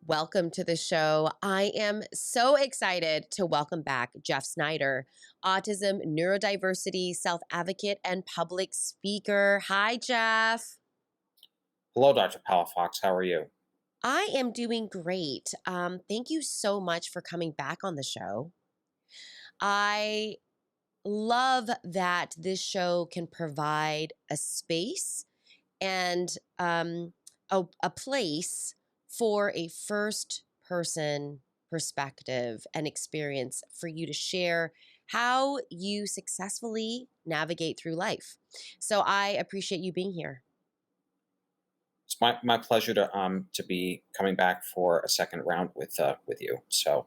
Welcome to the show. I am so excited to welcome back Jeff Snyder, autism, neurodiversity, self advocate, and public speaker. Hi, Jeff. Hello, Dr. Palafox. How are you? I am doing great. Thank you so much for coming back on the show. I love that this show can provide a space and a place for a first person perspective and experience for you to share how you successfully navigate through life. So I appreciate you being here. It's my pleasure to be coming back for a second round with you. So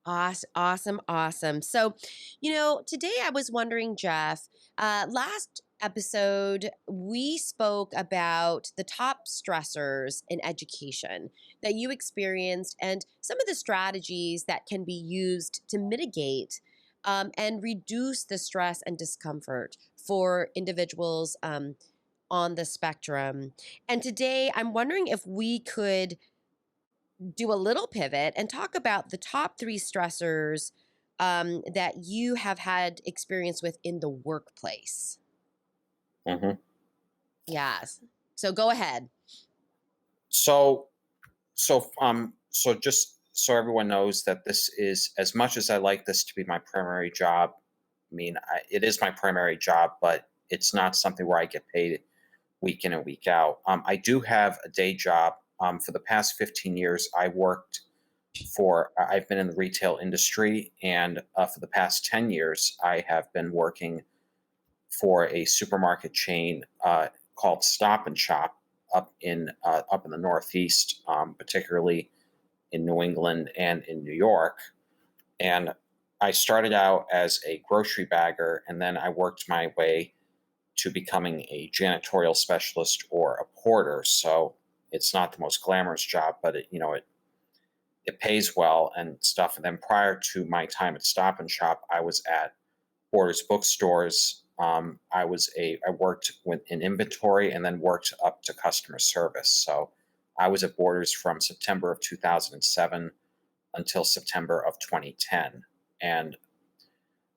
Awesome, awesome, awesome. So, today I was wondering, Jeff, last episode, we spoke about the top stressors in education that you experienced and some of the strategies that can be used to mitigate and reduce the stress and discomfort for individuals on the spectrum. And today I'm wondering if we could do a little pivot and talk about the top three stressors that you have had experience with in the workplace. mhm. Yes. So go ahead. so so just so everyone knows that this is, as much as I like this to be my primary job. I mean, it is my primary job, but it's not something where I get paid week in and week out. I do have a day job. For the past 15 years, I've been in the retail industry, and for the past 10 years, I have been working for a supermarket chain called Stop and Shop up in the Northeast, particularly in New England and in New York. And I started out as a grocery bagger, and then I worked my way to becoming a janitorial specialist or a porter. So it's not the most glamorous job, but it pays well and stuff. And then prior to my time at Stop and Shop, I was at Borders bookstores. I worked in inventory and then worked up to customer service. So I was at Borders from September of 2007 until September of 2010.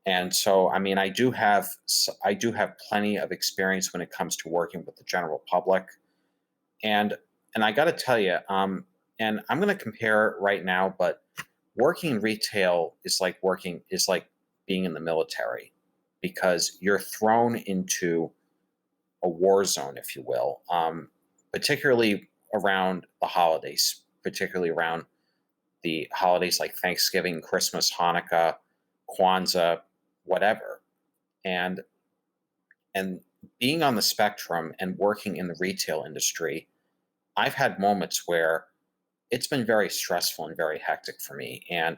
And so, I mean, I do have plenty of experience when it comes to working with the general public. And I got to tell you, and I'm going to compare it right now, but working in retail is like being in the military, because you're thrown into a war zone, if you will, particularly around the holidays, particularly around the holidays like Thanksgiving, Christmas, Hanukkah, Kwanzaa, whatever. And and being on the spectrum and working in the retail industry, I've had moments where it's been very stressful and very hectic for me. And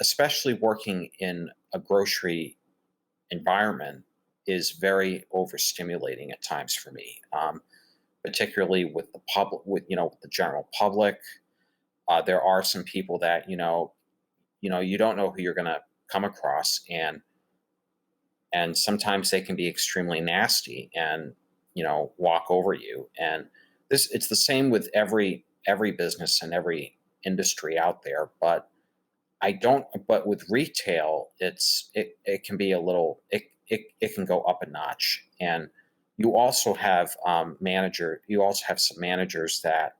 especially working in a grocery environment is very overstimulating at times for me, particularly with the public, with the general public. There are some people that you don't know who you're going to come across, and sometimes they can be extremely nasty and walk over you. And it's the same with every business and every industry out there. But with retail, it can be a little, it can go up a notch. And you also have some managers that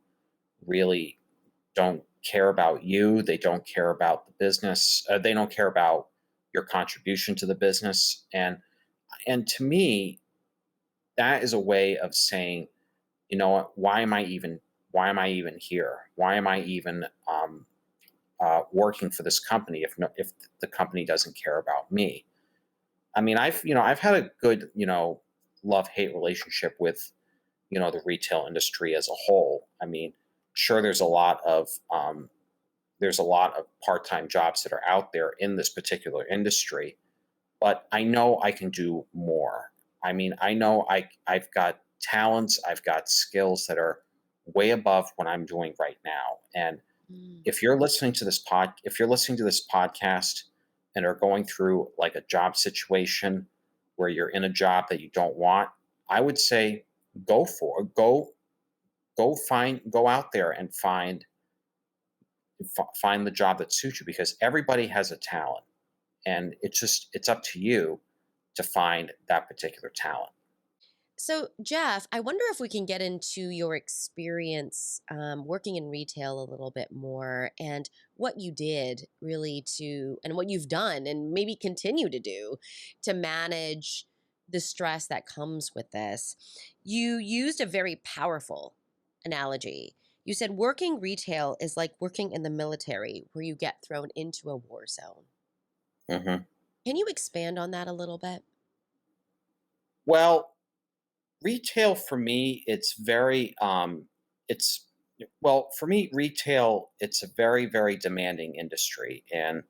really don't care about you. They don't care about the business. They don't care about your contribution to the business. And to me, that is a way of saying, you know what, why am I even here? Why am I even working for this company if the company doesn't care about me? I mean, I've had a good love hate relationship with the retail industry as a whole. I mean, sure, there's a lot of part time jobs that are out there in this particular industry, but I know I can do more. I mean, I know I've got talents, I've got skills that are way above what I'm doing right now. And Mm. if you're listening to this podcast and are going through like a job situation where you're in a job that you don't want, I would say go out there and find find the job that suits you, because everybody has a talent, and it's up to you to find that particular talent. So, Jeff, I wonder if we can get into your experience working in retail a little bit more and what you did really to, and what you've done and maybe continue to do to manage the stress that comes with this. You used a very powerful analogy. You said working retail is like working in the military where you get thrown into a war zone. Hmm. Can you expand on that a little bit? Well, retail for me, it's well, for me, retail, it's a very, very demanding industry. And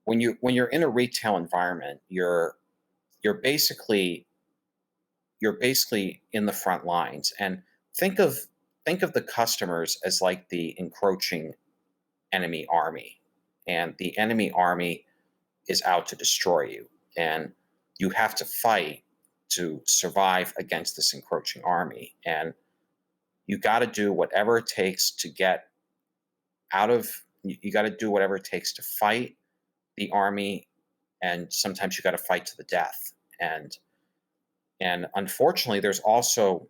when you're in a retail environment, you're basically you're basically in the front lines. And think of think of the customers as like the encroaching enemy army. And the enemy army is out to destroy you. And you have to fight to survive against this encroaching army. And you got to do whatever it takes to get out of, you got to do whatever it takes to fight the army. And sometimes you got to fight to the death. And unfortunately, there's also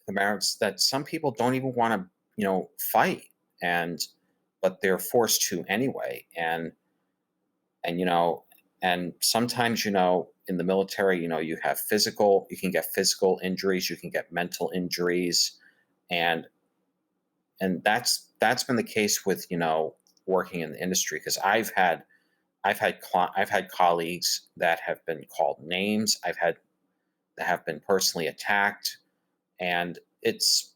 the merits that some people don't even want to, fight, and but they're forced to anyway. And and sometimes, in the military, you can get physical injuries, you can get mental injuries. And and that's been the case with, working in the industry, because I've had colleagues that have been called names. I've had that have been personally attacked. And it's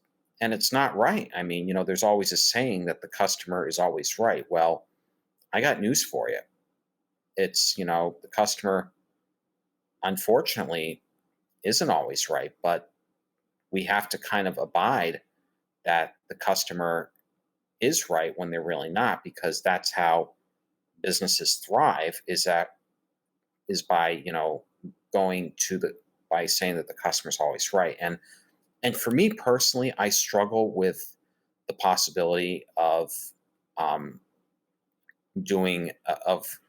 not right. I mean, there's always a saying that the customer is always right. Well, I got news for you. It's, the customer, unfortunately, isn't always right, but we have to kind of abide that the customer is right when they're really not, because that's how businesses thrive, is by, going to the by saying that the customer's always right. And for me personally, I struggle with the possibility of um, doing of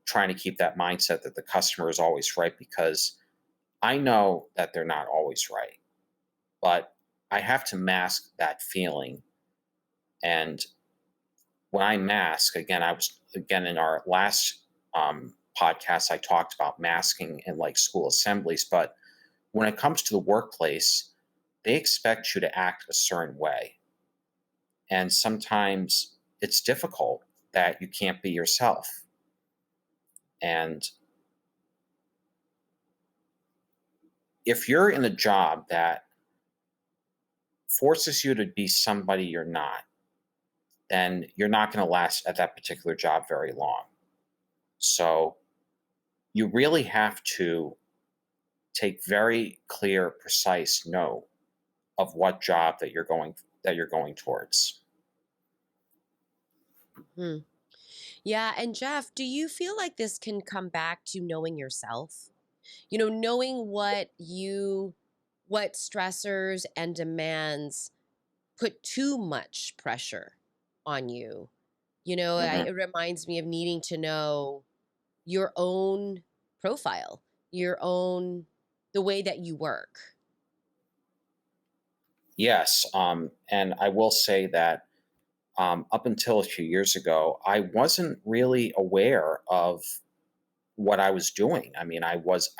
trying to keep that mindset that the customer is always right, because I know that they're not always right, but I have to mask that feeling. And when I mask, again in our last podcast, I talked about masking in like school assemblies, but when it comes to the workplace, they expect you to act a certain way. And sometimes it's difficult that you can't be yourself. And if you're in a job that forces you to be somebody you're not, then you're not going to last at that particular job very long. So you really have to take very clear, precise note of what job that you're going towards. Hmm. Yeah. And Jeff, do you feel like this can come back to knowing yourself? Knowing what stressors and demands put too much pressure on you. Hmm. It reminds me of needing to know your own profile, the way that you work. Yes, and I will say that up until a few years ago, I wasn't really aware of what I was doing. I mean, I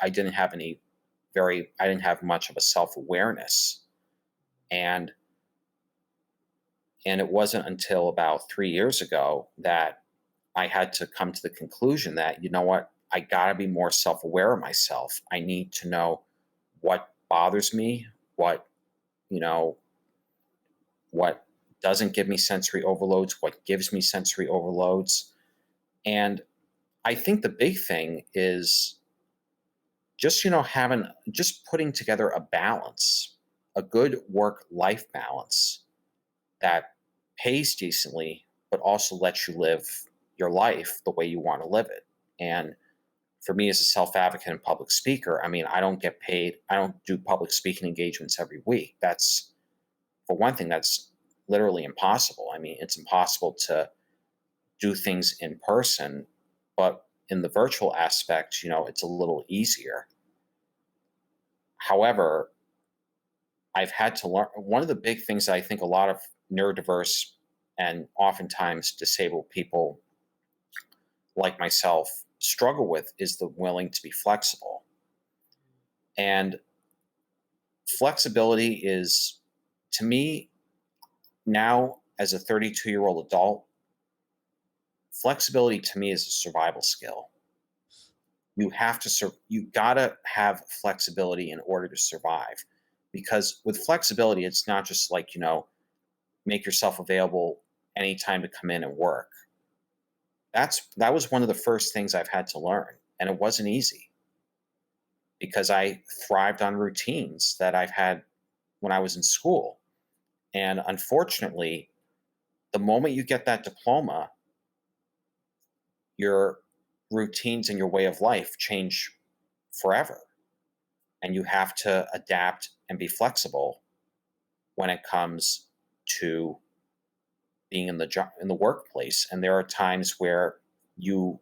didn't have much of a self awareness, and and it wasn't until about 3 years ago that I had to come to the conclusion that, you know what, I got to be more self aware of myself. I need to know what bothers me, what you know what doesn't give me sensory overloads, what gives me sensory overloads. And I think the big thing is just, putting together a balance, a good work life balance that pays decently, but also lets you live your life the way you want to live it. And for me, as a self advocate and public speaker, I mean, I don't get paid. I don't do public speaking engagements every week. For one thing, literally impossible. I mean, it's impossible to do things in person, but in the virtual aspect, it's a little easier. However, I've had to learn one of the big things that I think a lot of neurodiverse and oftentimes disabled people like myself struggle with is the willing to be flexible. And flexibility is, to me, now as a 32-year-old adult, flexibility to me is a survival skill. You gotta have flexibility in order to survive, because with flexibility, it's not just like make yourself available anytime to come in and work. That was one of the first things I've had to learn, and it wasn't easy because I thrived on routines that I've had when I was in school. And unfortunately, the moment you get that diploma, your routines and your way of life change forever. And you have to adapt and be flexible when it comes to being in the job in the workplace. And there are times where you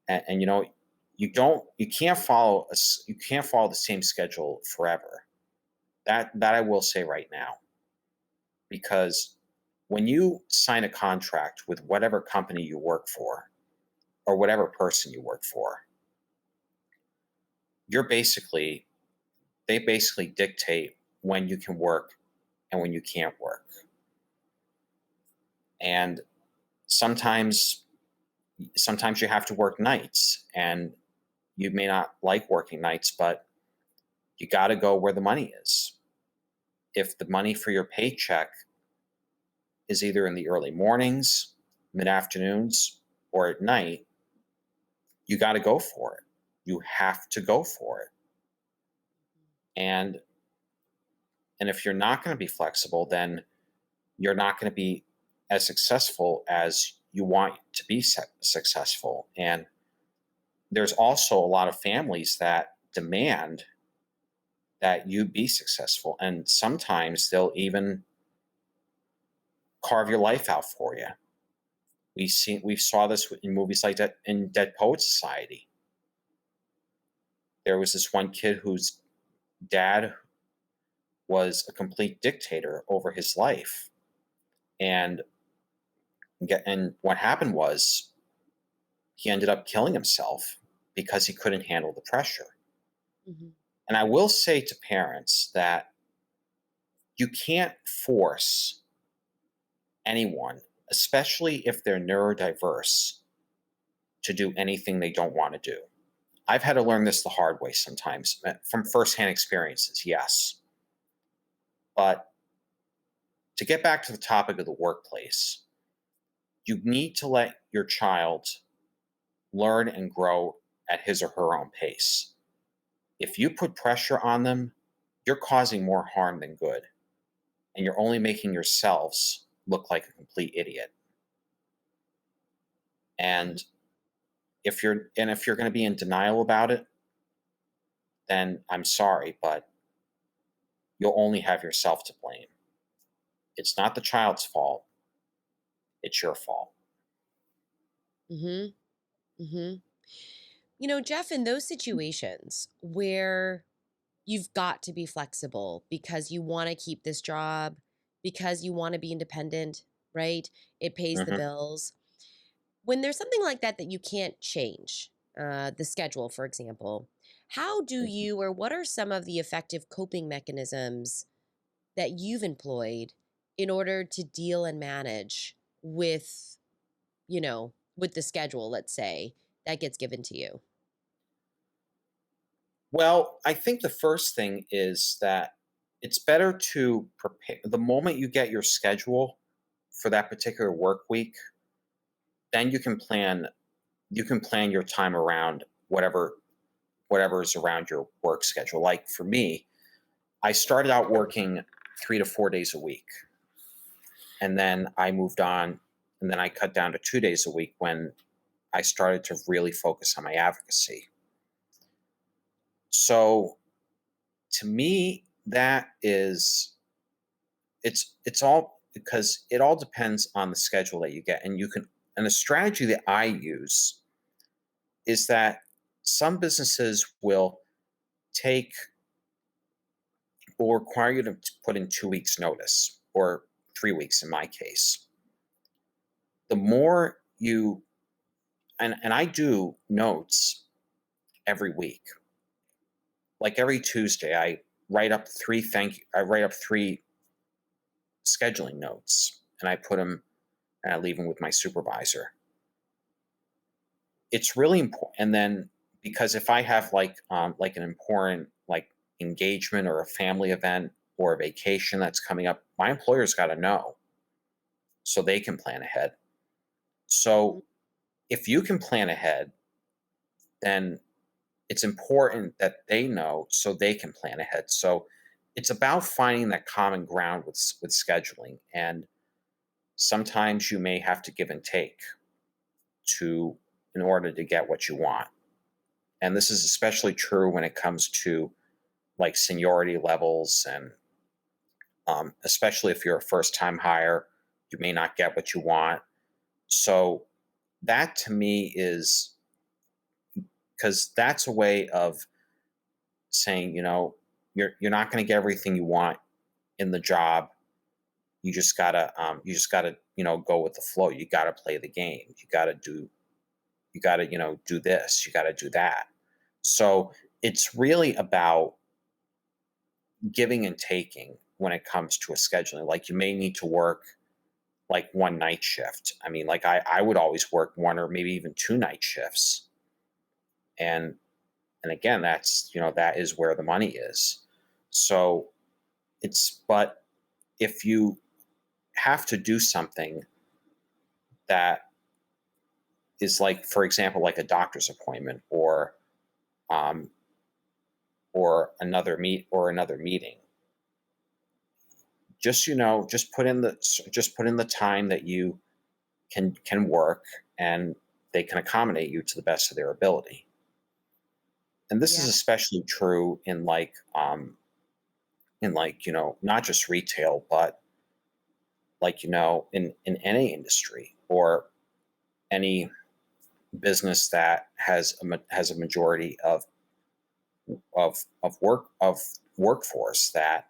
and you can't follow the same schedule forever. That I will say right now, because when you sign a contract with whatever company you work for or whatever person you work for, you're basically they basically dictate when you can work and when you can't work. And sometimes sometimes you have to work nights, and you may not like working nights, but you got to go where the money is. If the money for your paycheck is either in the early mornings, mid afternoons, or at night, you got to go for it. You have to go for it. And and if you're not going to be flexible, then you're not going to be as successful as you want to be successful. And there's also a lot of families that demand that you be successful, and sometimes they'll even carve your life out for you. We saw this in movies like that in Dead Poet Society. There was this one kid whose dad was a complete dictator over his life, and what happened was he ended up killing himself because he couldn't handle the pressure. Mhm. And I will say to parents that you can't force anyone, especially if they're neurodiverse, to do anything they don't want to do. I've had to learn this the hard way sometimes from firsthand experiences, yes. But to get back to the topic of the workplace, you need to let your child learn and grow at his or her own pace. If you put pressure on them, you're causing more harm than good, and you're only making yourselves look like a complete idiot. And if you're going to be in denial about it, then I'm sorry, but you'll only have yourself to blame. It's not the child's fault, it's your fault. Mhm. Mhm. Jeff, in those situations where you've got to be flexible because you want to keep this job, because you want to be independent, right? It pays the Mhm, bills. When there's something like that that you can't change, the schedule, for example, how do mhm. you, or what are some of the effective coping mechanisms that you've employed in order to deal and manage with, with the schedule, let's say, that gets given to you? Well, I think the first thing is that it's better to prepare the moment you get your schedule for that particular work week, then you can plan your time around whatever is around your work schedule. Like for me, I started out working 3 to 4 days a week, and then I moved on, and then I cut down to 2 days a week when I started to really focus on my advocacy. So to me, that is it's because it all depends on the schedule that you get, and you can. And the strategy that I use is that some businesses will take will require you to put in 2 weeks notice, or 3 weeks in my case. The more you and I do notes every week. Like every Tuesday, I write up three scheduling notes, and I put them and I leave them with my supervisor. It's really important. And then, because if I have like an important like engagement or a family event or a vacation that's coming up, my employer's got to know so they can plan ahead. Mhm. So if you can plan ahead, then it's important that they know so they can plan ahead. So it's about finding that common ground with scheduling, and sometimes you may have to give and take to in order to get what you want. And this is especially true when it comes to like seniority levels, and especially if you're a first time hire, you may not get what you want. So that to me is because that's a way of saying, you're not going to get everything you want in the job. You just gotta go with the flow. You gotta play the game. You gotta do this. You gotta do that. So it's really about giving and taking when it comes to a scheduling. Like you may need to work like one night shift. I mean, like I would always work one or maybe even two night shifts. And and again, that is where the money is. So but if you have to do something that is like, for example, like a doctor's appointment, um, or another meeting, just put in the time that you can work, and they can accommodate you to the best of their ability. And this is Yeah. especially true in not just retail, but like in any industry or any business that has a majority of workforce that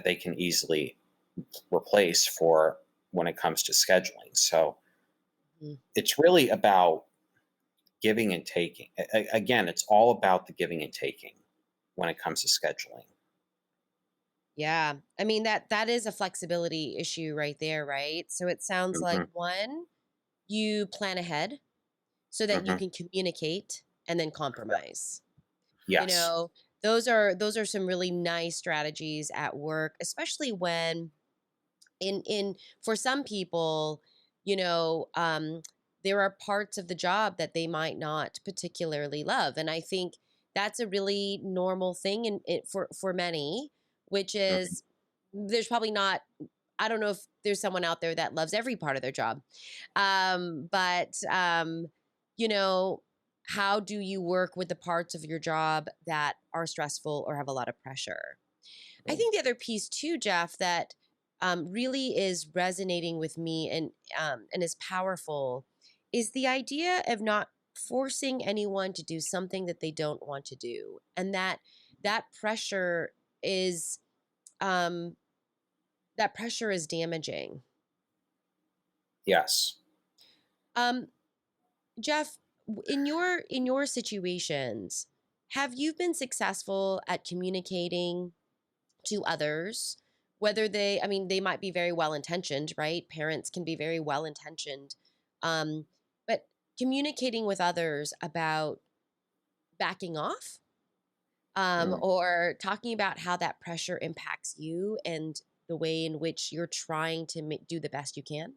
they can easily replace for when it comes to scheduling. So Mhm. it's really about giving and taking. Again, it's all about the giving and taking when it comes to scheduling. Yeah. I mean, that is a flexibility issue right there, right? So it sounds like Hmm. one, you plan ahead so that you Hmm. can communicate and then compromise. You Yes. know, those are some really nice strategies at work, especially when in for some people, you know, there are parts of the job that they might not particularly love, and I think that's a really normal thing in it for many, which Hmm. is there's probably not. I don't know if there's someone out there that loves every part of their job, but you know, how do you work with the parts of your job that are stressful or have a lot of pressure? I think the other piece too, Jeff, that really is resonating with me and is powerful is the idea of not forcing anyone to do something that they don't want to do, and that pressure is um, that pressure is damaging. Yes. Um, Jeff, in your situations, have you been successful at communicating to others, whether I mean, they might be very well intentioned, right? Parents can be very well intentioned. But communicating with others about backing off, Mm. or talking about how that pressure impacts you and the way in which you're trying to do the best you can.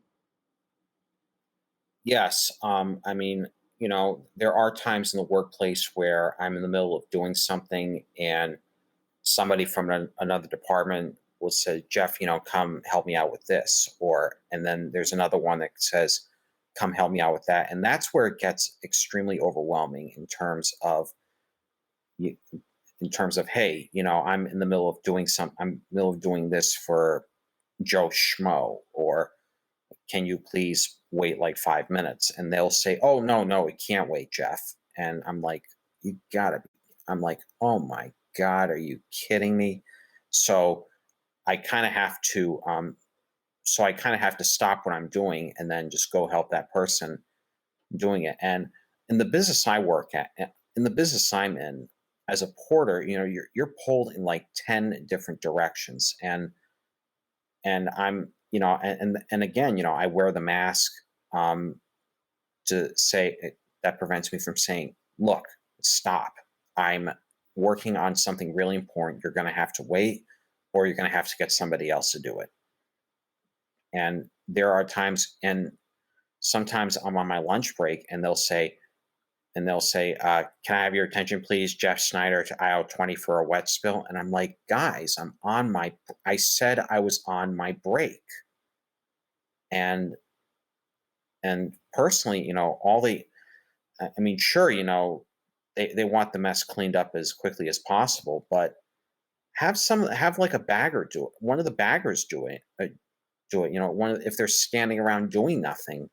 Yes. I mean, there are times in the workplace where I'm in the middle of doing something, and somebody from another department will say, Jeff, come help me out with this. And then there's another one that says, come help me out with that. And that's where it gets extremely overwhelming y- in terms of, hey, I'm in the middle of doing this for Joe Schmo, or can you please wait like 5 minutes? And they'll say, oh, no, no, it can't wait, Jeff. And I'm like, you gotta be. I'm like, oh my God, are you kidding me? So I kind of have to, stop what I'm doing and then just go help that person doing it. And in the business I work at, in the business I'm in, as a porter, you're pulled in like 10 different directions. And I'm, and again, I wear the mask, um, to say that prevents me from saying, look, stop. I'm working on something really important. You're going to have to wait, or you're going to have to get somebody else to do it. And there are times, and sometimes I'm on my lunch break, and they'll say, "Can I have your attention, please, Jeff Snyder, to aisle 20 for a wet spill?" And I'm like, "Guys, I said I was on my break." And personally, all the I mean, sure, they want the mess cleaned up as quickly as possible, but have like a bagger do it. One of the baggers do it. If they're standing around doing nothing,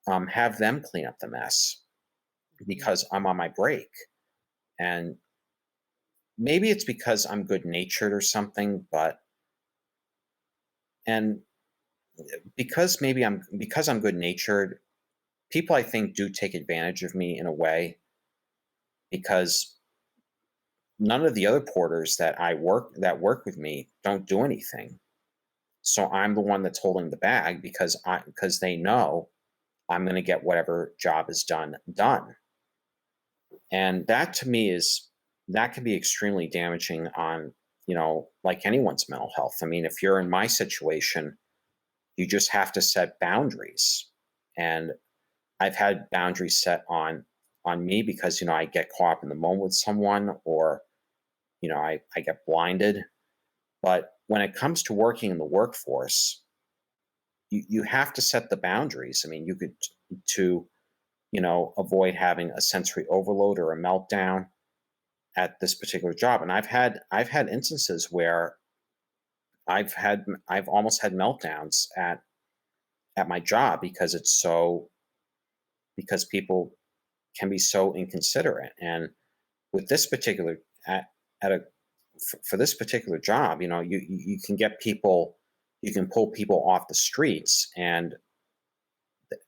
have them clean up the mess Mhm. because I'm on my break. And maybe it's because I'm good natured or something, but and because I'm good natured, people I think do take advantage of me in a way because none of the other porters that work with me don't do anything. So I'm the one that's holding the bag because they know I'm going to get whatever job is done. And that to me is that can be extremely damaging on, like anyone's mental health. I mean, if you're in my situation, you just have to set boundaries. And I've had boundaries set on me because, I get caught up in the moment with someone, or, I get blinded. But when it comes to working in the workforce, you have to set the boundaries. I mean, you could to, avoid having a sensory overload or a meltdown at this particular job. And I've had instances where I've almost had meltdowns at my job because people can be so inconsiderate. And with this particular at a for this particular job, you can get people, you can pull people off the streets, and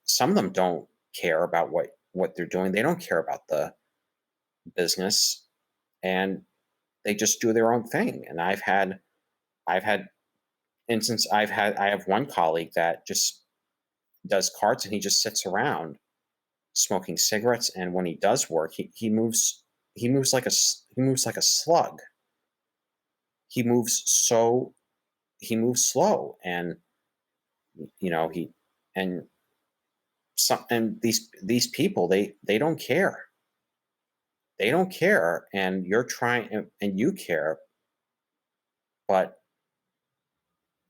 some of them don't care about what they're doing. They don't care about the business, and they just do their own thing. And I've had I have one colleague that just does carts, and he just sits around smoking cigarettes. And when he does work, he moves like a slug. He moves so he moves slow. And he and some and these people, they don't care. They don't care, and you're trying, and you care, but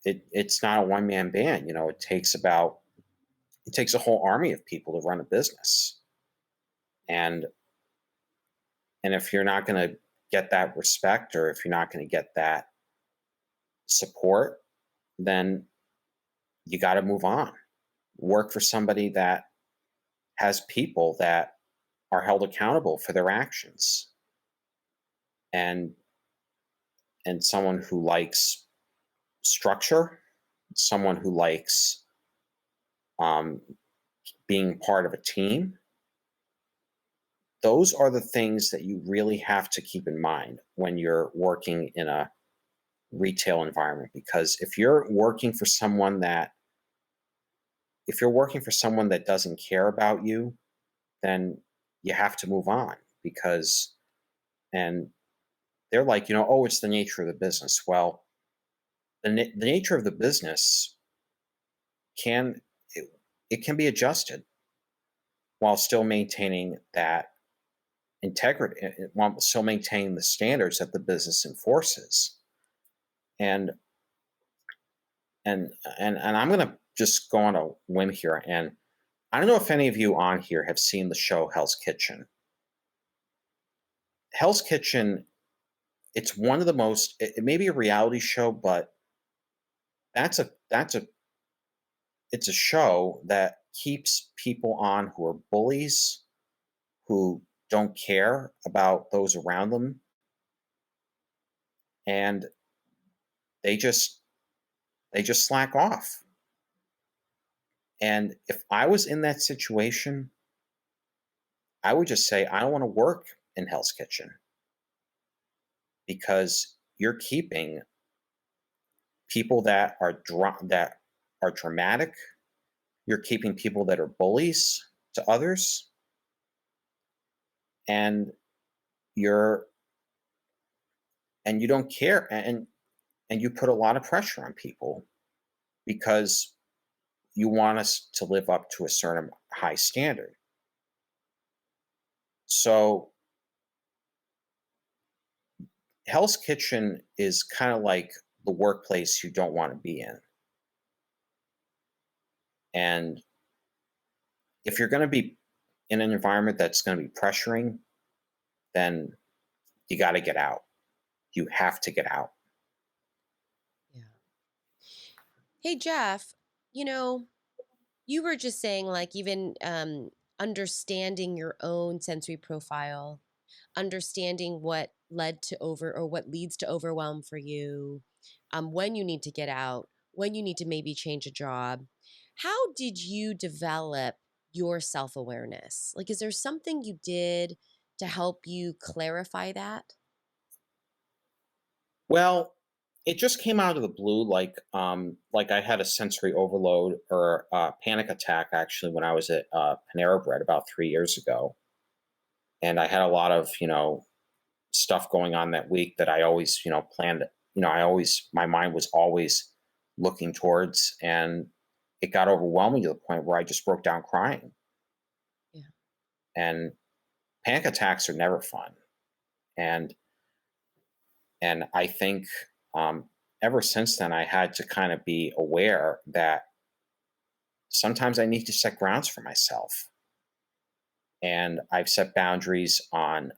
it's not a one man band. It takes a whole army of people to run a business. And if you're not going to get that respect, or if you're not going to get that support, then you got to move on. Work for somebody that has people that are held accountable for their actions, and someone who likes structure, someone who likes, um, being part of a team. Those are the things that you really have to keep in mind when you're working in a retail environment. Because if you're working for someone that doesn't care about you, then you have to move on. Because and they're like, oh, it's the nature of the business. Well, the nature of the business can it, it can be adjusted while still maintaining that integrity, while still maintaining the standards that the business enforces. And and I'm going to just go on a whim here. And I don't know if any of you on here have seen the show Hell's Kitchen. Hell's Kitchen, it's one of the most, it may be a reality show, but that's a it's a show that keeps people on who are bullies, who don't care about those around them, and they just they just slack off. And if I was in that situation, I would just say I don't want to work in Hell's Kitchen because you're keeping people that are dramatic. You're keeping people that are bullies to others, and you're and you don't care, and you put a lot of pressure on people because you want us to live up to a certain high standard. So Hell's Kitchen is kind of like the workplace you don't want to be in. And if you're going to be in an environment that's going to be pressuring, then you got to get out. You have to get out. Yeah. Hey, Jeff, you know, you were just saying, like, even understanding your own sensory profile, understanding what led to over or what leads to overwhelm for you, when you need to get out, when you need to maybe change a job. How did you develop your self awareness? Like, is there something you did to help you clarify that? Well, it just came out of the blue, like I had a sensory overload or a panic attack actually when I was at Panera Bread about 3 years ago, and I had a lot of stuff going on that week that I always planned. I always my mind was always looking towards, and it got overwhelming to the point where I just broke down crying. Yeah. And panic attacks are never fun, and I think ever since then I had to kind of be aware that sometimes I need to set grounds for myself. And I've set boundaries on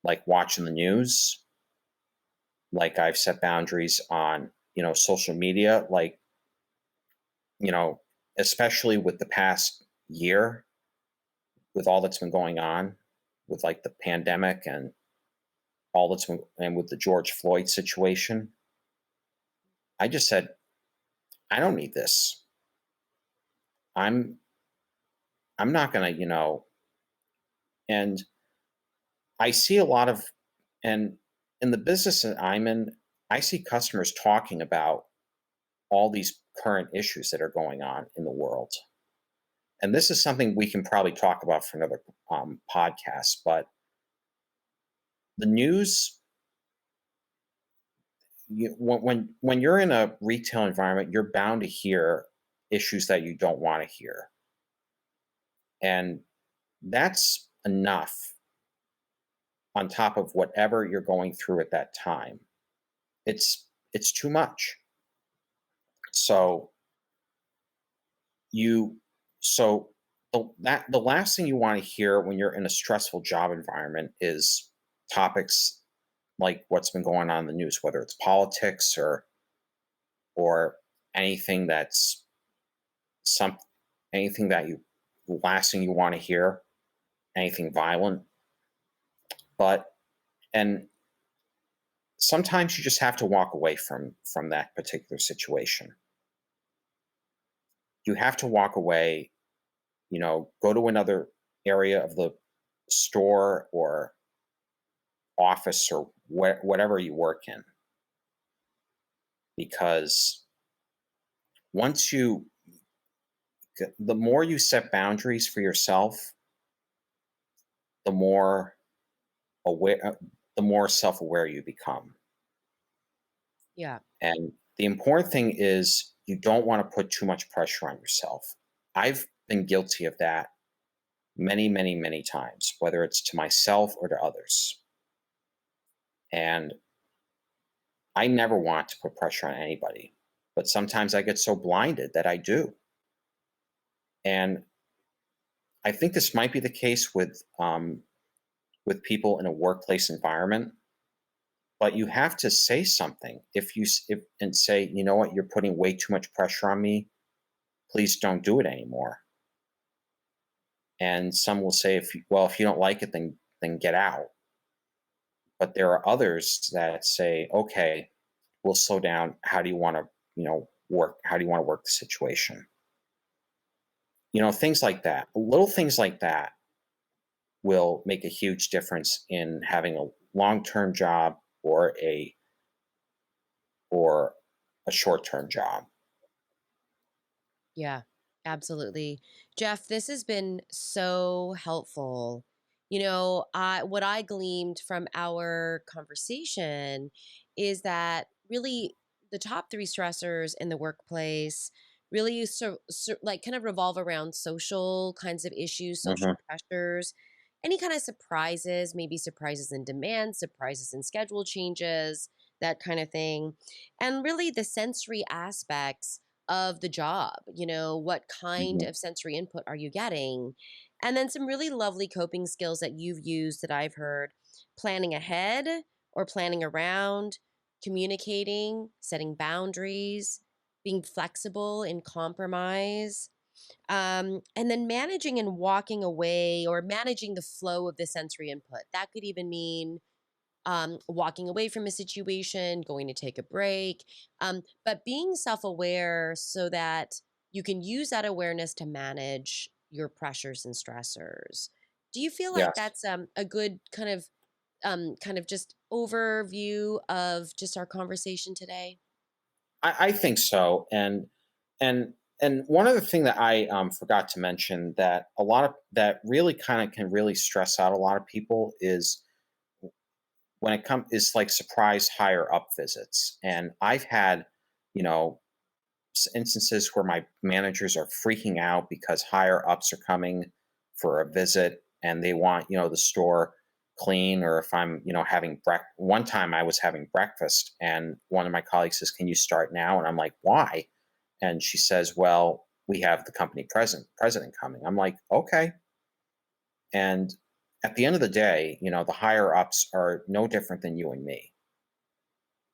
like watching the news, like I've set boundaries on, social media, like, you know, especially with the past year, with all that's been going on with like the pandemic and all that's been, and with the George Floyd situation. I just said, I don't need this. I'm I'm not gonna, and I see a lot of, and in the business that I'm in, I see customers talking about all these current issues that are going on in the world. And this is something we can probably talk about for another podcast. But the news, when you're in a retail environment, you're bound to hear issues that you don't want to hear, and that's enough on top of whatever you're going through at that time. It's too much. So you so the last thing you want to hear when you're in a stressful job environment is topics like what's been going on in the news, whether it's politics or anything that's some anything that you last thing you want to hear, anything violent. But and sometimes you just have to walk away from that particular situation. You have to walk away, go to another area of the store or office or whatever you work in, because once you the more you set boundaries for yourself, the more aware the more self-aware you become. Yeah. And the important thing is you don't want to put too much pressure on yourself. I've been guilty of that many, many, many times, whether it's to myself or to others. And I never want to put pressure on anybody, but sometimes I get so blinded that I do. And I think this might be the case with people in a workplace environment. but you have to say something. If and say, you know what, you're putting way too much pressure on me. Please don't do it anymore. And some will say, if you don't like it, then get out. But there are others that say, okay, we'll slow down. How do you want to, work? How do you want to work the situation? Things like that. Little things like that will make a huge difference in having a long-term job or or a short-term job. Yeah, absolutely. Jeff, this has been so helpful. What I gleaned from our conversation is that really the top three stressors in the workplace really like kind of revolve around social kinds of issues, social Hmm. pressures, any kind of surprises, maybe surprises in demand, surprises in schedule changes, that kind of thing. And really the sensory aspects of the job. What kind Hmm. of sensory input are you getting? And then some really lovely coping skills that you've used that I've heard: planning ahead or planning around, communicating, setting boundaries, being flexible in compromise, and then managing and walking away or managing the flow of the sensory input. That could even mean walking away from a situation, going to take a break, but being self aware so that you can use that awareness to manage your pressures and stressors. Do you feel like Yes, that's a good kind of just overview of just our conversation today? I think so. And one other thing that I forgot to mention that a lot of that really kind of can really stress out a lot of people is when it comes is like surprise higher up visits. And I've had, you know, instances where my managers are freaking out because higher ups are coming for a visit and they want, the store clean, or if I'm, having breakfast. One time I was having breakfast and one of my colleagues says, "Can you start now?" And I'm like, "Why?" And she says, "Well, we have the company president coming." I'm like, "Okay." And at the end of the day, the higher ups are no different than you and me.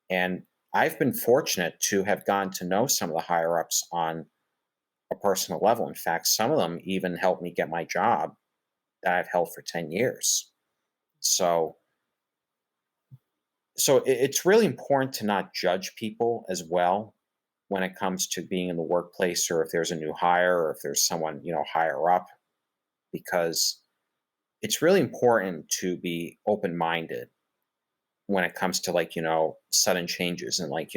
And I've been fortunate to have gotten to know some of the higher ups on a personal level. In fact, some of them even helped me get my job that I've held for 10 years. So, it's really important to not judge people as well when it comes to being in the workplace, or if there's a new hire, or if there's someone, higher up, because it's really important to be open-minded when it comes to, like, sudden changes and, like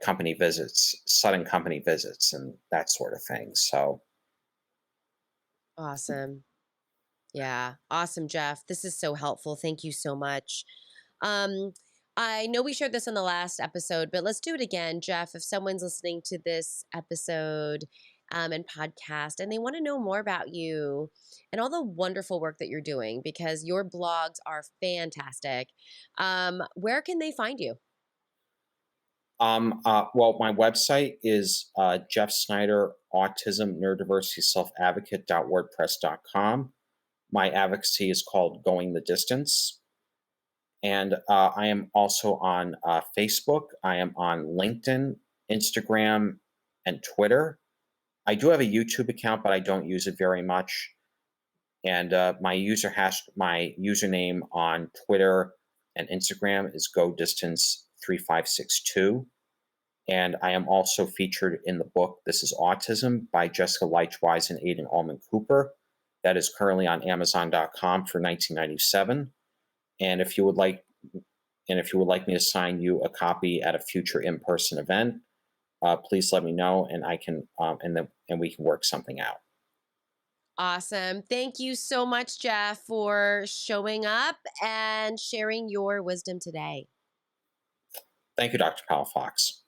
company visits, sudden company visits and that sort of thing. So, Awesome. Yeah. Awesome, Jeff. This is so helpful. Thank you so much. Um, I know we shared this in the last episode, but let's do it again, Jeff. If someone's listening to this episode and podcast and they want to know more about you and all the wonderful work that you're doing, because your blogs are fantastic, where can they find you? well, my website is Jeff Snyder Autism Neurodiversity Self Advocate.wordpress.com. My advocacy is called Going the Distance. And I am also on Facebook. I am on LinkedIn, Instagram, and Twitter. I do have a YouTube account, but I don't use it very much. And my username on Twitter and Instagram is GoDistance3562. And I am also featured in the book This is Autism by Jessica Leitchwise and Aidan Allman Cooper. That is currently on Amazon.com for 1997. And if you would like me to sign you a copy at a future in-person event, please let me know, and I can and we can work something out. Awesome. Thank you so much, Jeff, for showing up and sharing your wisdom today. Thank you, Dr. Palafox.